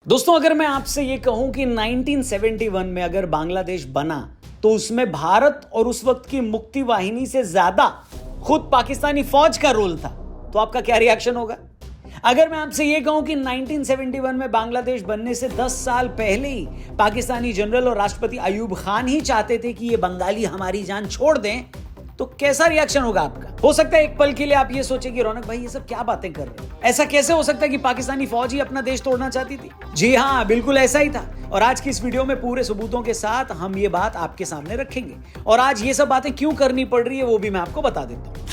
दोस्तों, अगर मैं आपसे ये कहूं कि 1971 में अगर बांग्लादेश बना तो उसमें भारत और उस वक्त की मुक्ति वाहिनी से ज्यादा खुद पाकिस्तानी फौज का रोल था, तो आपका क्या रिएक्शन होगा? अगर मैं आपसे ये कहूं कि 1971 में बांग्लादेश बनने से 10 साल पहले ही पाकिस्तानी जनरल और राष्ट्रपति अयूब खान ही चाहते थे कि ये बंगाली हमारी जान छोड़ दें, तो कैसा रिएक्शन होगा आपका? हो सकता है एक पल के लिए आप ये सोचे कि रौनक भाई ये सब क्या बातें कर रहे हो, ऐसा कैसे हो सकता है कि पाकिस्तानी फौज ही अपना देश तोड़ना चाहती थी? जी हाँ, बिल्कुल ऐसा ही था। और आज की इस वीडियो में पूरे सबूतों के साथ हम ये बात आपके सामने रखेंगे और आज ये सब बातें क्यों करनी पड़ रही है वो भी मैं आपको बता देता हूँ।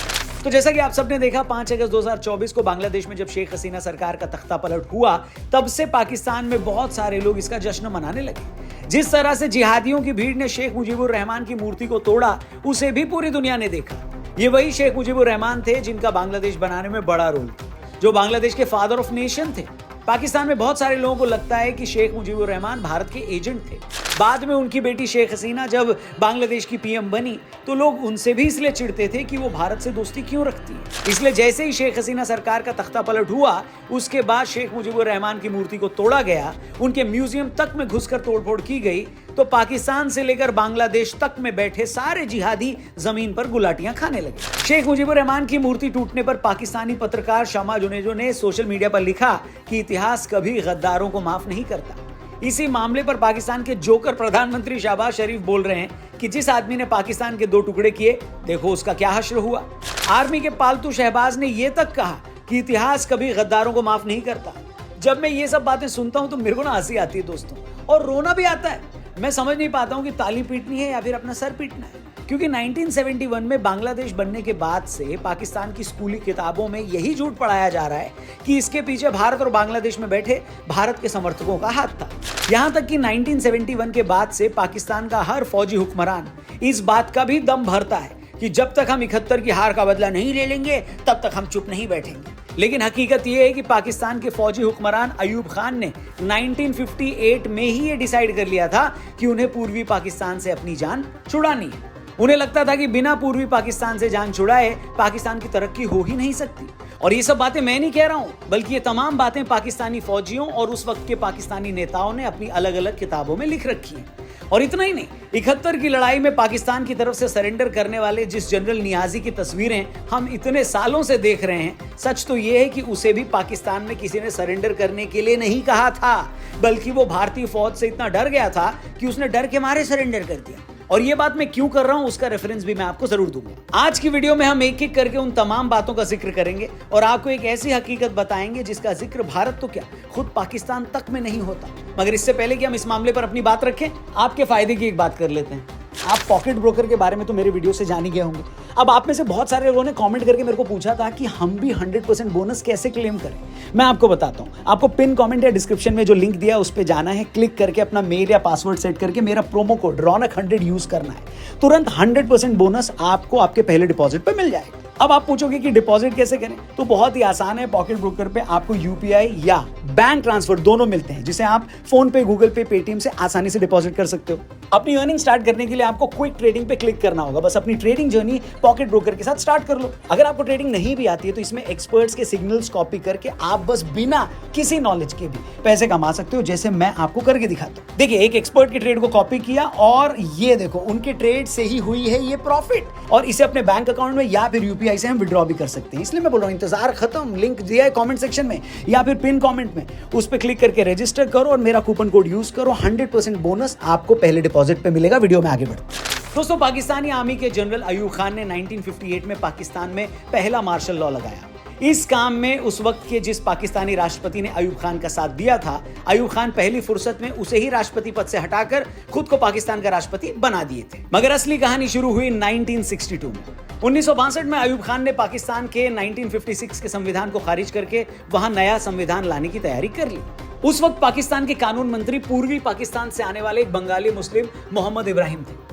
तो जैसा कि आप सबने देखा, 5 अगस्त 2024 को बांग्लादेश में जब शेख हसीना सरकार का तख्ता पलट हुआ, तब से पाकिस्तान में बहुत सारे लोग इसका जश्न मनाने लगे। जिस तरह से जिहादियों की भीड़ ने शेख मुजीबुर रहमान की मूर्ति को तोड़ा, उसे भी पूरी दुनिया ने देखा। ये वही शेख मुजीबुर रहमान थे जिनका बांग्लादेश बनाने में बड़ा रोल था, जो बांग्लादेश के फादर ऑफ नेशन थे। पाकिस्तान में बहुत सारे लोगों को लगता है कि शेख मुजीबुर रहमान भारत के एजेंट थे। बाद में उनकी बेटी शेख हसीना जब बांग्लादेश की पीएम बनी, तो लोग उनसे भी इसलिए चिढ़ते थे कि वो भारत से दोस्ती क्यों रखती है। इसलिए जैसे ही शेख हसीना सरकार का तख्ता पलट हुआ, उसके बाद शेख मुजीबुर रहमान की मूर्ति को तोड़ा गया, उनके म्यूजियम तक में घुसकर तोड़फोड़ की गई, तो पाकिस्तान से लेकर बांग्लादेश तक में बैठे सारे जिहादी जमीन पर गुलाटियां खाने लगे। शेख मुजीबुर रहमान की मूर्ति टूटने पर पाकिस्तानी पत्रकार शमा जुनेजो ने सोशल मीडिया पर लिखा कि इतिहास कभी गद्दारों को माफ नहीं करता। इसी मामले पर पाकिस्तान के जोकर प्रधानमंत्री शहबाज शरीफ बोल रहे हैं कि जिस आदमी ने पाकिस्तान के 2 टुकड़े किए, देखो उसका क्या हश्र हुआ। आर्मी के पालतू शहबाज ने यह तक कहा कि इतिहास कभी गद्दारों को माफ नहीं करता। जब मैं ये सब बातें सुनता हूं तो मेरे को ना हंसी आती है दोस्तों, और रोना भी आता है। मैं समझ नहीं पाता हूं कि ताली पीटनी है या फिर अपना सर पीटना है, क्योंकि 1971 में बांग्लादेश बनने के बाद से पाकिस्तान की स्कूली किताबों में यही झूठ पढ़ाया जा रहा है कि इसके पीछे भारत और बांग्लादेश में बैठे भारत के समर्थकों का हाथ था। यहां तक कि 1971 के बाद से पाकिस्तान का हर फौजी हुक्मरान इस बात का भी दम भरता है कि जब तक हम 71 की हार का बदला नहीं ले लेंगे, तब तक हम चुप नहीं बैठेंगे। लेकिन हकीकत यह है कि पाकिस्तान के फौजी हुक्मरान अयूब खान ने 1958 में ही ये डिसाइड कर लिया था कि उन्हें पूर्वी पाकिस्तान से अपनी जान छुड़ानी है। उन्हें लगता था कि बिना पूर्वी पाकिस्तान से जान छुड़ाए पाकिस्तान की तरक्की हो ही नहीं सकती। और ये सब बातें मैं नहीं कह रहा हूं, बल्कि ये तमाम बातें पाकिस्तानी फौजियों और उस वक्त के पाकिस्तानी नेताओं ने अपनी अलग अलग किताबों में लिख रखी है। और इतना ही नहीं, 71 की लड़ाई में पाकिस्तान की तरफ से सरेंडर करने वाले जिस जनरल नियाजी की तस्वीरें हम इतने सालों से देख रहे हैं, सच तो यह है कि उसे भी पाकिस्तान में किसी ने सरेंडर करने के लिए नहीं कहा था, बल्कि वो भारतीय फौज से इतना डर गया था कि उसने डर के मारे सरेंडर कर दिया। और ये बात मैं क्यों कर रहा हूं उसका रेफरेंस भी मैं आपको जरूर दूंगा। आज की वीडियो में हम एक एक करके उन तमाम बातों का जिक्र करेंगे और आपको एक ऐसी हकीकत बताएंगे जिसका जिक्र भारत तो क्या, खुद पाकिस्तान तक में नहीं होता। मगर इससे पहले कि हम इस मामले पर अपनी बात रखें, आपके फायदे की एक बात कर लेते हैं। आप पॉकेट ब्रोकर के बारे में तो मेरे वीडियो से जान ही गए होंगे। अब आप में से बहुत सारे लोगों ने कमेंट करके मेरे को पूछा था कि हम भी 100% बोनस कैसे क्लेम करें। मैं आपको बताता हूं। आपको पिन कमेंट या डिस्क्रिप्शन में जो लिंक दिया उस पर जाना है, क्लिक करके अपना मेल या पासवर्ड सेट करके मेरा प्रोमो कोड रौनक100 यूज करना है। तुरंत 100% बोनस आपको आपके पहले डिपॉजिट पे मिल जाएगा। अब आप पूछोगे कि डिपॉजिट कैसे करें, तो बहुत ही आसान है। पॉकेट ब्रोकर पे आपको यूपीआई या बैंक ट्रांसफर दोनों मिलते हैं, जिसे आप फोन पे, गूगल पे, पेटीएम से आसानी से डिपॉजिट कर सकते हो। अपनी अर्निंग स्टार्ट करने के लिए आपको क्विक ट्रेडिंग पे क्लिक करना होगा। बस अपनी ट्रेडिंग जर्नी पॉकेट ब्रोकर के साथ स्टार्ट कर लो। अगर आपको ट्रेडिंग नहीं भी आती है तो इसमें एक्सपर्ट्स के सिग्नल्स कॉपी करके आप बस बिना किसी नॉलेज के भी पैसे कमा सकते हो, जैसे मैं आपको करके दिखाता हूँ। देखिए, एक एक्सपर्ट की ट्रेड को कॉपी किया और ये देखो उनके ट्रेड से ही हुई है ये प्रॉफिट, और इसे अपने बैंक अकाउंट में या फिर यूपीआई से हम विड्रॉ भी कर सकते हैं। इसलिए मैं बोल रहा हूँ, इंतजार खत्म। लिंक दिया है कमेंट सेक्शन में या फिर पिन कमेंट में, उस पर क्लिक करके रजिस्टर करो और मेरा कूपन कोड यूज करो। 100% बोनस आपको पहले डिपॉजिट पे मिलेगा। वीडियो में आगे बढ़ो। दोस्तों, पाकिस्तानी आर्मी के जनरल अयूब खान ने 1958 में पाकिस्तान में पहला मार्शल लॉ लगाया। इस काम में उस वक्त के जिस पाकिस्तानी राष्ट्रपति ने अयूब खान का साथ दिया था, अयूब खान पहली फुर्सत में उसे ही राष्ट्रपति पद से हटाकर खुद को पाकिस्तान का राष्ट्रपति बना दिए थे। मगर असली कहानी शुरू हुई 1962 में। 1962 में अयूब खान ने पाकिस्तान के 1956 के संविधान को खारिज करके वहां नया संविधान लाने की तैयारी कर ली। उस वक्त पाकिस्तान के कानून मंत्री पूर्वी पाकिस्तान से आने वाले एक बंगाली मुस्लिम मोहम्मद इब्राहिम थे।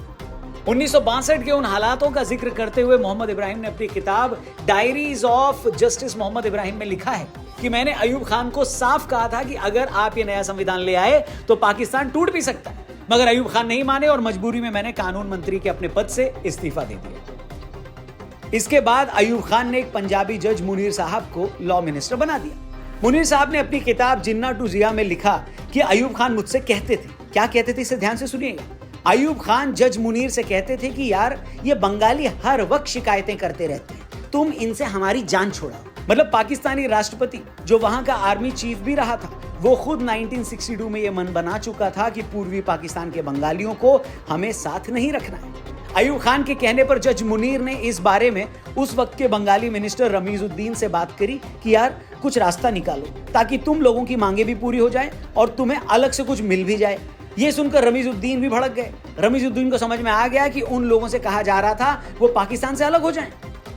1962 के उन हालातों का जिक्र करते हुए मोहम्मद इब्राहिम ने अपनी किताब diaries of justice Mohammad Ibrahim में लिखा है कि मैंने अयूब खान को साफ कहा था कि अगर आप ये नया संविधान ले आए तो पाकिस्तान टूट भी सकता है। मगर अयूब खान नहीं माने और मजबूरी में मैंने कानून मंत्री के अपने पद से इस्तीफा दे दिया। इसके बाद अयूब खान ने एक पंजाबी जज मुनीर साहब को लॉ मिनिस्टर बना दिया। मुनीर साहब ने अपनी किताब जिन्ना टू जिया में लिखा कि अयूब खान मुझसे कहते थे, क्या कहते थे इसे ध्यान से सुनिएगा। अयूब खान जज मुनीर से कहते थे कि यार ये बंगाली हर वक्त शिकायतें करते रहते हैं, तुम इनसे हमारी जान छुड़ाओ। मतलब पाकिस्तानी राष्ट्रपति जो वहां का आर्मी चीफ भी रहा था, वो खुद 1962 में ये मन बना चुका था कि पूर्वी पाकिस्तान के बंगालियों को हमें साथ नहीं रखना है। अयूब खान के कहने पर जज मुनीर ने इस बारे में उस वक्त के बंगाली मिनिस्टर रमीजुद्दीन से बात करी कि यार कुछ रास्ता निकालो ताकि तुम लोगों की मांगे भी पूरी हो जाए और तुम्हें अलग से कुछ मिल भी जाए। ये सुनकर रमीजुद्दीन भी भड़क गए। रमीजुद्दीन को समझ में आ गया कि उन लोगों से कहा जा रहा था वो पाकिस्तान से अलग हो जाएं।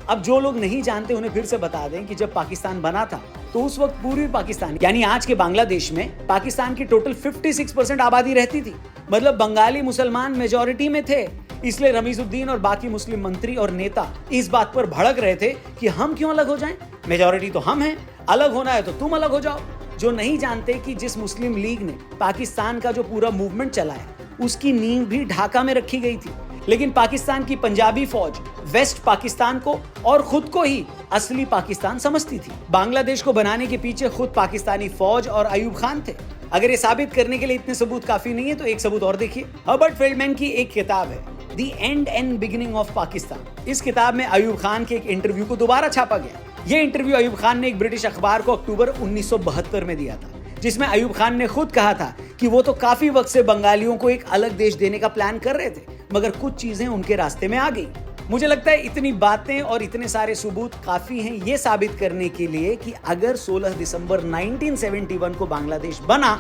अब जो लोग नहीं जानते उन्हें फिर से बता दें कि जब पाकिस्तान बना था तो उस वक्त पूर्वी पाकिस्तान यानी आज के बांग्लादेश में पाकिस्तान की टोटल 56% आबादी रहती थी। मतलब बंगाली मुसलमान मेजॉरिटी में थे। इसलिए रमीजुद्दीन और बाकी मुस्लिम मंत्री और नेता इस बात पर भड़क रहे थे कि हम क्यों अलग हो जाएं? मेजॉरिटी तो हम हैं, अलग होना है तो तुम अलग हो जाओ। जो नहीं जानते कि जिस मुस्लिम लीग ने पाकिस्तान का जो पूरा मूवमेंट चलाया उसकी नींव भी ढाका में रखी गई थी। लेकिन पाकिस्तान की पंजाबी फौज वेस्ट पाकिस्तान को और खुद को ही असली पाकिस्तान समझती थी। बांग्लादेश को बनाने के पीछे खुद पाकिस्तानी फौज और अयूब खान थे। अगर ये साबित करने के लिए इतने सबूत काफी नहीं है तो एक सबूत और देखिए। हर्बर्ट फेल्डमैन की एक किताब है the end and beginning of Pakistan. इस किताब में अयूब खान के एक इंटरव्यू को दोबारा छापा गया। ये इंटरव्यू अयूब खान ने एक ब्रिटिश अखबार को अक्टूबर 1972 में दिया था, जिसमें अयूब खान ने खुद कहा था कि वो तो काफी वक्त से बंगालियों को एक अलग देश देने का प्लान कर रहे थे, मगर कुछ चीजें उनके रास्ते में आ गई। मुझे लगता है इतनी बातें और इतने सारे सबूत काफी हैं ये साबित करने के लिए कि अगर 16 दिसंबर 1971 को बांग्लादेश बना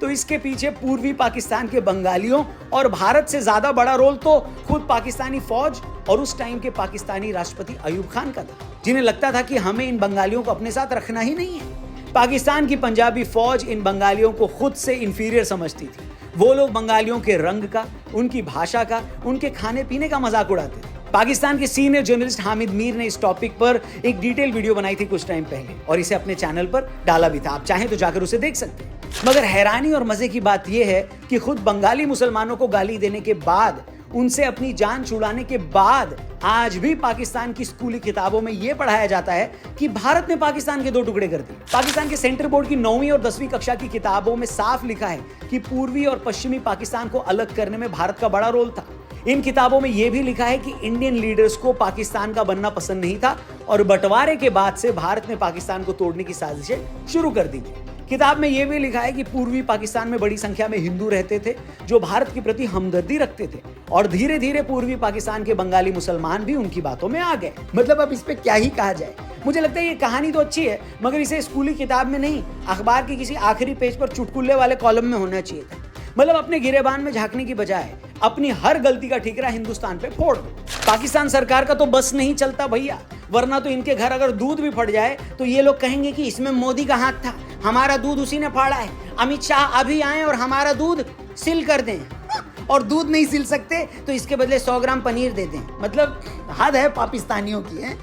तो इसके पीछे पूर्वी पाकिस्तान के बंगालियों और भारत से ज्यादा बड़ा रोल तो खुद पाकिस्तानी फौज और उस टाइम के पाकिस्तानी राष्ट्रपति अयूब खान का था, जिन्हें लगता था कि हमें इन बंगालियों को अपने साथ रखना ही नहीं है। पाकिस्तान की पंजाबी फौज इन बंगालियों को खुद से इंफीरियर समझती थी। वो लोग बंगालियों के रंग का, उनकी भाषा का, उनके खाने पीने का मजाक उड़ाते थे। पाकिस्तान के सीनियर जर्नलिस्ट हामिद मीर ने इस टॉपिक पर एक डिटेल वीडियो बनाई थी कुछ टाइम पहले और इसे अपने चैनल पर डाला भी था। आप चाहें तो जाकर उसे देख सकते हैं। मगर हैरानी और मजे की बात यह है कि खुद बंगाली मुसलमानों को गाली देने के बाद, उनसे अपनी जान छुड़ाने के बाद आज भी पाकिस्तान की स्कूली किताबों में यह पढ़ाया जाता है कि भारत ने पाकिस्तान के 2 टुकड़े कर दिए। पाकिस्तान के सेंट्रल बोर्ड की 9वीं और 10वीं कक्षा की किताबों में साफ लिखा है कि पूर्वी और पश्चिमी पाकिस्तान को अलग करने में भारत का बड़ा रोल था। इन किताबों में यह भी लिखा है कि इंडियन लीडर्स को पाकिस्तान का बनना पसंद नहीं था और बंटवारे के बाद से भारत ने पाकिस्तान को तोड़ने की साजिशें शुरू कर दी थी। किताब में यह भी लिखा है कि पूर्वी पाकिस्तान में बड़ी संख्या में हिंदू रहते थे जो भारत के प्रति हमदर्दी रखते थे और धीरे धीरे पूर्वी पाकिस्तान के बंगाली मुसलमान भी उनकी बातों में आ गए। मतलब अब इस पे क्या ही कहा जाए। मुझे लगता है ये कहानी तो अच्छी है मगर इसे स्कूली किताब में नहीं, अखबार के किसी आखिरी पेज पर चुटकुले वाले कॉलम में होना चाहिए था। मतलब अपने गिरेबान में झांकने की बजाय अपनी हर गलती का ठिकरा हिंदुस्तान पे फोड़ दो। पाकिस्तान सरकार का तो बस नहीं चलता भैया, वरना तो इनके घर अगर दूध भी फट जाए तो ये लोग कहेंगे कि इसमें मोदी का हाथ था, हमारा दूध उसी ने फाड़ा है। अमित शाह अभी आए और हमारा दूध सील कर दें और दूध नहीं सिल सकते तो इसके बदले 100 ग्राम पनीर दे दें। मतलब हद है पाकिस्तानियों की है,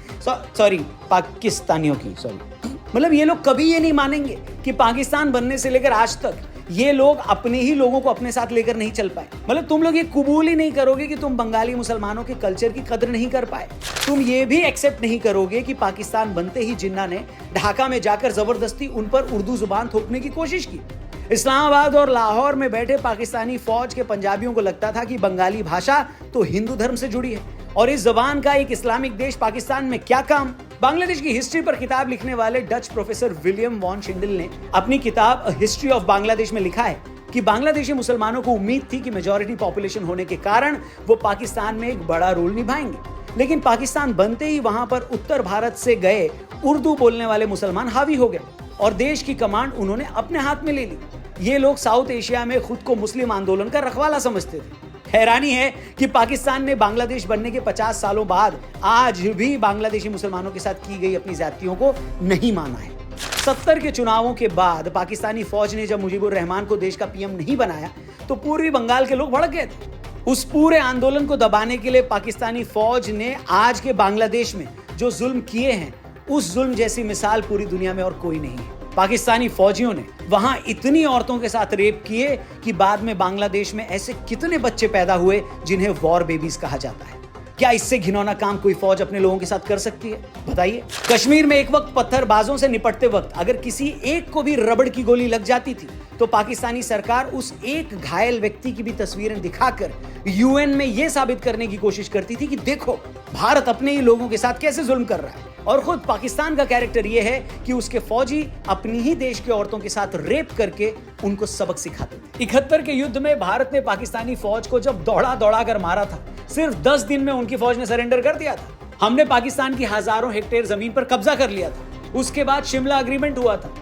मतलब ये लोग कभी ये नहीं मानेंगे कि पाकिस्तान बनने से लेकर आज तक ये लोग अपने ही लोगों को अपने साथ लेकर नहीं चल पाए। मतलब तुम लोग ये कबूल ही नहीं करोगे कि तुम बंगाली मुसलमानों के कल्चर की कदर नहीं कर पाए। तुम ये भी एक्सेप्ट नहीं करोगे कि पाकिस्तान बनते ही जिन्ना ने ढाका में जाकर जबरदस्ती उन पर उर्दू जुबान थोपने की कोशिश की। इस्लामाबाद और लाहौर में बैठे पाकिस्तानी फौज के पंजाबियों को लगता था कि बंगाली भाषा तो हिंदू धर्म से जुड़ी है और इस जबान का एक इस्लामिक देश पाकिस्तान में क्या काम। बांग्लादेश की हिस्ट्री पर किताब लिखने वाले डच प्रोफेसर विलियम वॉन शिंडल ने अपनी किताब अ हिस्ट्री ऑफ बांग्लादेश में लिखा है कि बांग्लादेशी मुसलमानों को उम्मीद थी कि मेजॉरिटी पॉपुलेशन होने के कारण वो पाकिस्तान में एक बड़ा रोल निभाएंगे, लेकिन पाकिस्तान बनते ही वहां पर उत्तर भारत से गए उर्दू बोलने वाले मुसलमान हावी हो गए और देश की कमांड उन्होंने अपने हाथ में ले ली। ये लोग साउथ एशिया में खुद को मुस्लिम आंदोलन का रखवाला समझते थे। हैरानी है कि पाकिस्तान ने बांग्लादेश बनने के 50 सालों बाद आज भी बांग्लादेशी मुसलमानों के साथ की गई अपनी ज्यादतियों को नहीं माना है। 70 के चुनावों के बाद पाकिस्तानी फौज ने जब मुजीबुर रहमान को देश का पीएम नहीं बनाया तो पूर्वी बंगाल के लोग भड़क गए थे। उस पूरे आंदोलन को दबाने के लिए पाकिस्तानी फौज ने आज के बांग्लादेश में जो जुल्म किए हैं उस जुल्म जैसी मिसाल पूरी दुनिया में और कोई नहीं है। पाकिस्तानी फौजियों ने वहां इतनी औरतों के साथ रेप किए कि बाद में बांग्लादेश में ऐसे कितने बच्चे पैदा हुए जिन्हें वॉर बेबीज कहा जाता है। क्या इससे घिनौना काम कोई फौज अपने लोगों के साथ कर सकती है? बताइए। कश्मीर में एक वक्त पत्थरबाजों से निपटते वक्त अगर किसी एक को भी रबड़ की गोली लग जाती थी तो पाकिस्तानी सरकार उस एक घायल व्यक्ति की भी तस्वीरें दिखाकर यूएन में यह साबित करने की कोशिश करती थी कि देखो भारत अपने ही लोगों के साथ कैसे जुल्म कर रहा है। और खुद पाकिस्तान का कैरेक्टर यह है कि उसके फौजी अपनी ही देश के औरतों के साथ रेप करके उनको सबक सिखाते थे। 71 के युद्ध में भारत ने पाकिस्तानी फौज को जब दौड़ा कर मारा था, सिर्फ 10 दिन में उनकी फौज ने सरेंडर कर दिया था। हमने पाकिस्तान की हजारों हेक्टेयर जमीन पर कब्जा कर लिया था। उसके बाद शिमला एग्रीमेंट हुआ था।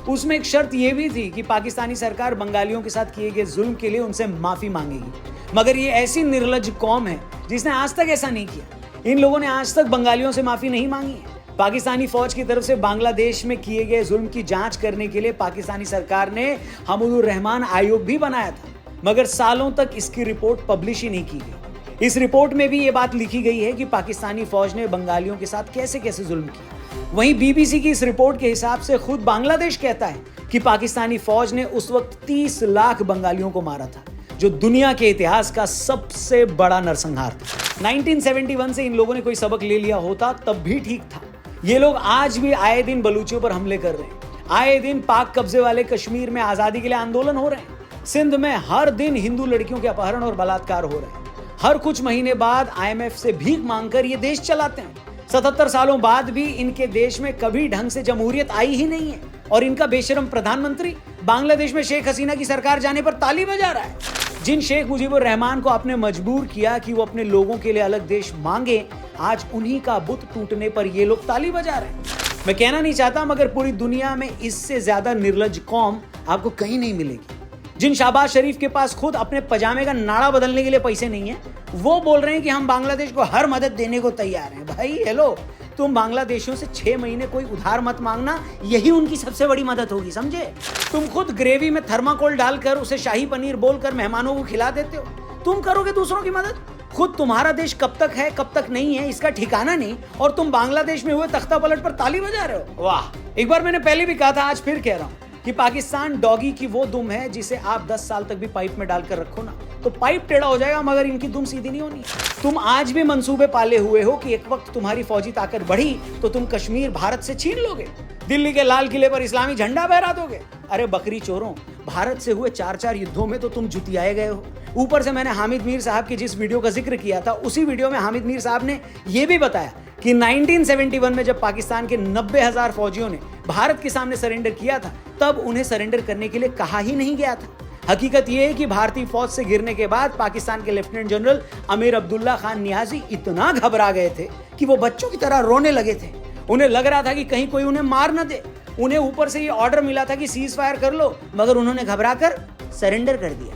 उसमें एक शर्त यह भी थी कि पाकिस्तानी सरकार बंगालियों के साथ किए गए जुल्म के लिए उनसे माफी मांगेगी। मगर ये ऐसी निर्लज्ज कौम है जिसने आज तक ऐसा नहीं किया। इन लोगों ने आज तक बंगालियों से माफी नहीं मांगी है। पाकिस्तानी फौज की तरफ से बांग्लादेश में किए गए जुल्म की जांच करने के लिए पाकिस्तानी सरकार ने हमूदुर रहमान आयोग भी बनाया था, मगर सालों तक इसकी रिपोर्ट पब्लिश ही नहीं की गई। इस रिपोर्ट में भी ये बात लिखी गई है कि पाकिस्तानी फौज ने बंगालियों के साथ कैसे कैसे जुल्म किया। वहीं बीबीसी की इस रिपोर्ट के हिसाब से खुद बांग्लादेश कहता है कि पाकिस्तानी फौज ने उस वक्त 30 लाख बंगालियों को मारा था, जो दुनिया के इतिहास का सबसे बड़ा नरसंहार था। 1971 से इन लोगों ने कोई सबक ले लिया होता तब भी ठीक था। ये लोग आज भी आए दिन बलूचियों पर हमले कर रहे हैं। आए दिन पाक कब्जे वाले कश्मीर में आजादी के लिए आंदोलन हो रहे हैं। सिंध में हर दिन हिंदू लड़कियों के अपहरण और बलात्कार हो रहे हैं। हर कुछ महीने बाद IMF से भीख मांगकर ये देश चलाते हैं। 77 सालों बाद भी इनके देश में कभी ढंग से जमहूरियत आई ही नहीं है और इनका बेशरम प्रधानमंत्री बांग्लादेश में शेख हसीना की सरकार जाने पर ताली बजा रहा है। जिन शेख मुजीबुर रहमान को आपने मजबूर किया कि वो अपने लोगों के लिए अलग देश मांगे, आज उन्हीं का बुत टूटने पर ये लोग ताली बजा रहे हैं। मैं कहना नहीं चाहता, मगर पूरी दुनिया में इससे ज्यादा निर्लज्ज कौम आपको कहीं नहीं मिलेगी। जिन शहबाज शरीफ के पास खुद अपने पजामे का नाड़ा बदलने के लिए पैसे नहीं है, वो बोल रहे हैं कि हम बांग्लादेश को हर मदद देने को तैयार हैं। भाई हेलो, तुम बांग्लादेशियों से 6 महीने कोई उधार मत मांगना, यही उनकी सबसे बड़ी मदद होगी, समझे। तुम खुद ग्रेवी में थर्माकोल डालकर उसे शाही पनीर बोलकर मेहमानों को खिला देते हो। तुम करोगे दूसरों की मदद। खुद तुम्हारा देश कब तक है कब तक नहीं है इसका ठिकाना नहीं, और तुम बांग्लादेश में हुए तख्ता पलट पर ताली बजा रहे हो। वाह। एक बार मैंने पहले भी कहा था, आज फिर कह रहा हूं कि पाकिस्तान डॉगी की वो दुम है जिसे आप 10 साल तक भी पाइप में डालकर रखो ना तो पाइप टेढ़ा हो जाएगा, मगर इनकी दुम सीधी नहीं होनी। तुम आज भी मंसूबे पाले हुए हो कि एक वक्त तुम्हारी फौजी ताकत बढ़ी तो तुम कश्मीर भारत से छीन लोगे, दिल्ली के लाल किले पर इस्लामी झंडा फहरा दोगे। अरे बकरी चोरों, भारत से हुए 4 युद्धों में तो तुम जुतियाए गए हो। ऊपर से मैंने हामिद मीर साहब की जिस वीडियो का जिक्र किया था, उसी वीडियो में हामिद मीर साहब ने यह भी बताया कि 1971 में जब पाकिस्तान के 90,000 फौजियों ने भारत के सामने सरेंडर किया था, तब उन्हें सरेंडर करने के लिए कहा ही नहीं गया था। हकीकत यह है कि भारतीय फौज से गिरने के बाद पाकिस्तान के lieutenant general Amir Abdullah Khan Niazi इतना घबरा गए थे कि वो बच्चों की तरह रोने लगे थे। उन्हें लग रहा था कि कहीं कोई उन्हें मार न दे। उन्हें ऊपर से ये ऑर्डर मिला था कि सीज फायर कर लो, मगर उन्होंने घबराकर सरेंडर कर दिया।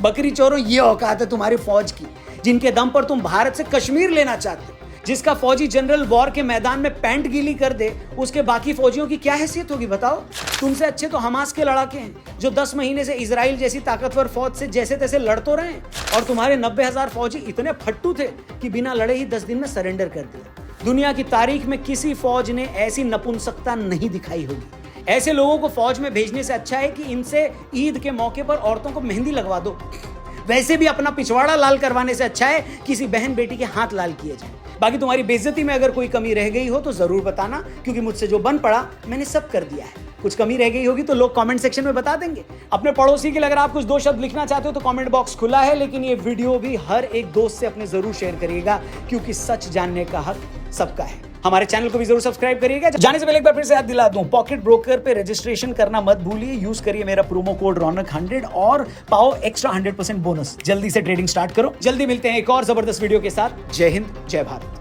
बकरी चोरों, ये औकात है तुम्हारी फौज की, जिनके दम पर तुम भारत से कश्मीर लेना चाहते हो। जिसका फौजी जनरल वॉर के मैदान में पैंट गीली कर दे, उसके बाकी फौजियों की क्या हैसियत होगी बताओ। तुमसे अच्छे तो हमास के लड़ाके हैं, जो 10 महीने से इजराइल जैसी ताकतवर फौज से जैसे तैसे लड़ तो रहे हैं, और तुम्हारे 90,000 फौजी इतने फट्टू थे कि बिना लड़े ही 10 दिन में सरेंडर कर दिया। दुनिया की तारीख में किसी फौज ने ऐसी नपुंसकता नहीं दिखाई होगी। ऐसे लोगों को फौज में भेजने से अच्छा है कि इनसे ईद के मौके पर औरतों को मेहंदी लगवा दो। वैसे भी अपना पिछवाड़ा लाल करवाने से अच्छा है किसी बहन बेटी के हाथ लाल किए जाए। बाकी तुम्हारी बेइज्जती में अगर कोई कमी रह गई हो तो जरूर बताना, क्योंकि मुझसे जो बन पड़ा मैंने सब कर दिया है। कुछ कमी रह गई होगी तो लोग कमेंट सेक्शन में बता देंगे। अपने पड़ोसी के लिए अगर आप कुछ 2 शब्द लिखना चाहते हो तो कमेंट बॉक्स खुला है, लेकिन ये वीडियो भी हर एक दोस्त से अपने जरूर शेयर करिएगा, क्योंकि सच जानने का हक सबका है। हमारे चैनल को भी जरूर सब्सक्राइब करिएगा। जाने से पहले एक बार फिर से याद दिला दूं, पॉकेट ब्रोकर पे रजिस्ट्रेशन करना मत भूलिए। यूज करिए मेरा प्रोमो कोड रौनक100 और पाओ एक्स्ट्रा 100% बोनस। जल्दी से ट्रेडिंग स्टार्ट करो। जल्दी मिलते हैं एक और जबरदस्त वीडियो के साथ। जय हिंद, जय भारत।